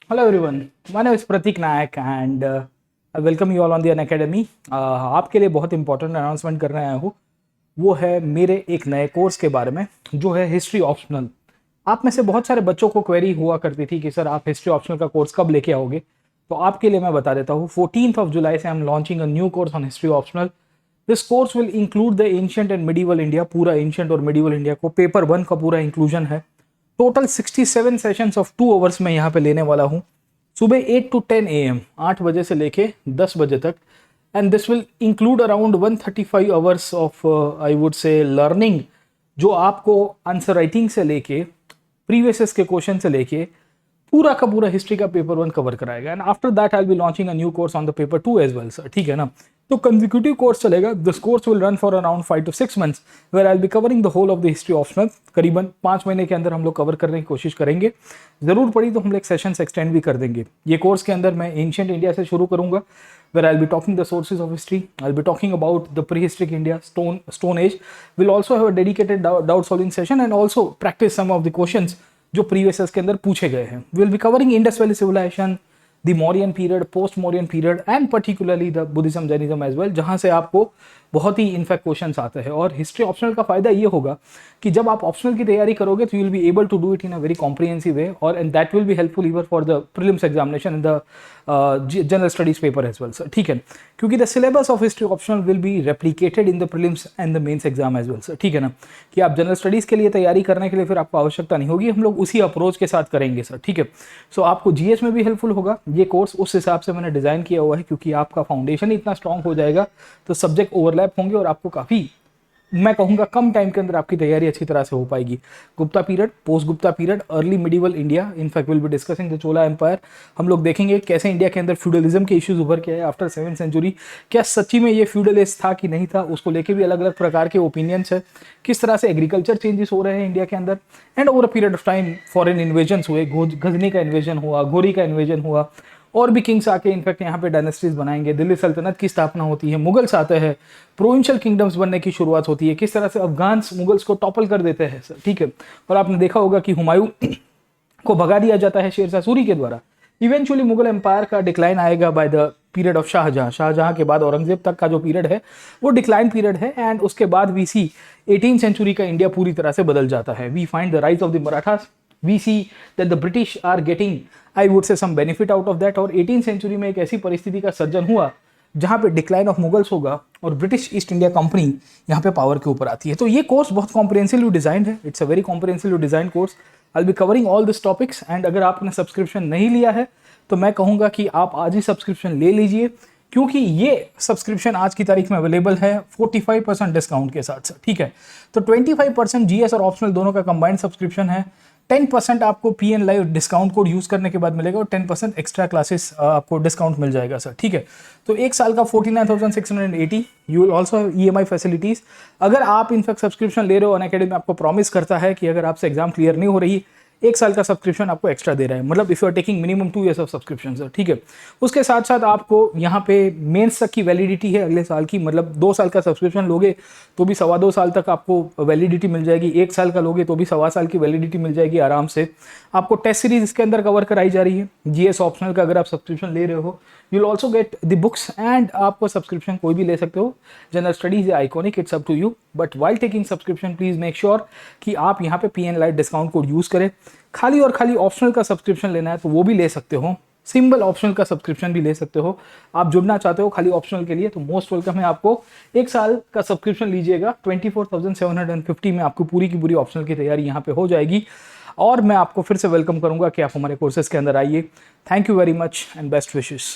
Hello everyone, my name is Pratik Nayak and I welcome you all on the Unacademy. आपके लिए बहुत important announcement करने आया हूँ। वो है मेरे एक नए कोर्स के बारे में जो है हिस्ट्री ऑप्शनल। आप में से बहुत सारे बच्चों को क्वेरी हुआ करती थी कि सर आप हिस्ट्री ऑप्शनल का कोर्स कब लेके आओगे। तो आपके लिए मैं बता देता हूँ 14th of July से I am launching a new course on history optional. This course will include the ancient and medieval India. पूरा एंशियंट और मिडिवल इंडिया को पेपर 1 का पूरा इंक्लूजन है। टोटल 67 सेशंस ऑफ 2 आवर्स में यहाँ पे लेने वाला हूँ। सुबह 8 to 10 AM 8 बजे से लेके 10 बजे तक। And this will include around 135 hours of I would से लर्निंग, जो आपको आंसर राइटिंग से लेके प्रीवियस के क्वेश्चन से लेके पूरा का पूरा हिस्ट्री का पेपर 1 कवर कराएगा। And after that I be launching a new course on the paper 2 as well sir, ठीक है ना। तो कंसेक्यूटिव कोर्स चलेगा। This course will run for around 5 to 6 months where I be covering the whole of the history optional. करीबन 5 महीने के अंदर हम लोग कवर करने की कोशिश करेंगे। जरूर पड़ी तो हम लोग सेशंस एक्सटेंड भी कर देंगे। ये कोर्स के अंदर मैं एंशियंट इंडिया से शुरू करूंगा where I'll be talking the sources of history. I'll be talking about the prehistoric India, Stone Age. We'll also have a dedicated doubt solving session and also practice some of the questions जो previous के अंदर पूछे गए हैं। Will be covering Indus valley civilisation, the Mauryan period, post Mauryan period and particularly the Buddhism Jainism as well, जहां से आपको बहुत ही इनफैक्ट क्वेश्चंस आते हैं। और हिस्ट्री ऑप्शनल का फायदा ये होगा कि जब आप ऑप्शनल की तैयारी करोगे तो you will be able to do it in a very comprehensive way और and that will be helpful even for the prelims examination in the general studies paper as well sir, ठीक है। क्योंकि the syllabus of history optional will be replicated in the prelims and the mains exam as well sir, ठीक है ना। कि आप general studies के लिए तैयारी करने के लिए फिर आपको आवश्यकता नहीं होगी, हम लोग उसी अप्रोच के साथ करेंगे सर, ठीक है। सो आपको जीएस में भी हेल्पफुल होगा ये कोर्स, उस हिसाब से मैंने डिजाइन किया हुआ है। क्योंकि आपका फाउंडेशन ही इतना स्ट्रांग हो जाएगा तो सब्जेक्ट ओवरलैप होंगे और आपको काफी, मैं कहूंगा कम टाइम के अंदर आपकी तैयारी अच्छी तरह से हो पाएगी। Gupta period, post Gupta period, early medieval India, in fact will be discussing the Chola empire. हम लोग देखेंगे कैसे इंडिया के अंदर फ्यूडलिज्म के इश्यूज उभर के आए आफ्टर 7th century। क्या सच्ची में ये फ्यूडल एज था कि नहीं था, उसको लेके भी अलग अलग प्रकार के ओपिनियंस है। किस तरह से एग्रीकल्चर चेंजेस हो रहे हैं इंडिया के अंदर and over a period of time foreign invasion हुए, गजनी का इन्वेजन हुआ, घोरी का इन्वेजन हुआ और भी किंग्स आके इनफैक्ट यहाँ पे डायनेस्टीज बनाएंगे। दिल्ली सल्तनत की स्थापना होती है, मुगल्स आते हैं, प्रोविंशियल किंगडम्स बनने की शुरुआत होती है। किस तरह से अफगान्स मुगल्स को टॉपल कर देते हैं सर, ठीक है। और आपने देखा होगा कि हुमायूं को भगा दिया जाता है शेरशाह सूरी के द्वारा। इवेंचुअली मुगल एम्पायर का डिक्लाइन आएगा by the period of Shah Jahan. Shah Jahan के बाद औरंगजेब तक का जो पीरियड है वो डिक्लाइन पीरियड है। एंड उसके बाद वी सी 18th century का इंडिया पूरी तरह से बदल जाता है। We find the rise of the Marathas, we see that the British are getting I would say some benefit out of that. और 18th century में एक ऐसी परिस्थिति का सर्जन हुआ जहां पे डिक्लाइन ऑफ मुगल्स होगा और ब्रिटिश ईस्ट इंडिया कंपनी यहाँ पे पावर के ऊपर आती है। तो ये कोर्स बहुत कॉम्प्रिहेंसिवली डिजाइंड है। It's a very comprehensively design course. I be covering all this topics. And अगर आपने सब्सक्रिप्शन नहीं लिया है तो मैं कहूंगा कि आप आज ही सब्सक्रिप्शन ले लीजिए, क्योंकि ये सब्सक्रिप्शन आज की तारीख में अवेलेबल है 45% डिस्काउंट के साथ सर, ठीक है। तो 25% जीएस और ऑप्शनल दोनों का कंबाइंड सब्सक्रिप्शन है। 10% आपको PN live discount code use करने के बाद मिलेगा और 10% एक्स्ट्रा क्लासेस आपको डिस्काउंट मिल जाएगा सर, ठीक है। तो एक साल का 49,680। You will also have EMI facilities. अगर आप इनफैक्ट सब्सक्रिप्शन ले रहे हो, अनअकैडमी आपको प्रॉमिस करता है कि अगर आपसे एग्जाम क्लियर नहीं हो रही, एक साल का सब्सक्रिप्शन आपको एक्स्ट्रा दे रहा है। मतलब if you are taking minimum 2 years of subscription sir, ठीक है। उसके साथ साथ आपको यहाँ पे मेंस तक की वैलिडिटी है अगले साल की। मतलब 2 साल का सब्सक्रिप्शन लोगे तो भी 2.25 साल तक आपको वैलिडिटी मिल जाएगी। 1 साल का लोगे तो भी 1.25 साल की वैलिडिटी मिल जाएगी आराम से। आपको टेस्ट सीरीज इसके अंदर कवर कराई जा रही है। जीएस ऑप्शनल का अगर आप सब्सक्रिप्शन ले रहे हो, you will also get the books. And आपको सब्सक्रिप्शन कोई भी ले सकते हो, जनरल स्टडीज या iconic, it's up to you. But while taking subscription please make sure कि आप यहाँ पे PN light discount code use करें। खाली और खाली ऑप्शनल का सब्सक्रिप्शन लेना है तो वो भी ले सकते हो, सिंपल ऑप्शनल का सब्सक्रिप्शन भी ले सकते हो। आप जुड़ना चाहते हो खाली ऑप्शनल के लिए तो मोस्ट वेलकम है। आपको एक साल का सब्सक्रिप्शन लीजिएगा, 24,750 में आपको पूरी की पूरी ऑप्शनल की तैयारी यहाँ पे हो जाएगी। और मैं आपको फिर से वेलकम करूंगा कि आप हमारे कोर्सेज के अंदर आइए। Thank you very much and best wishes.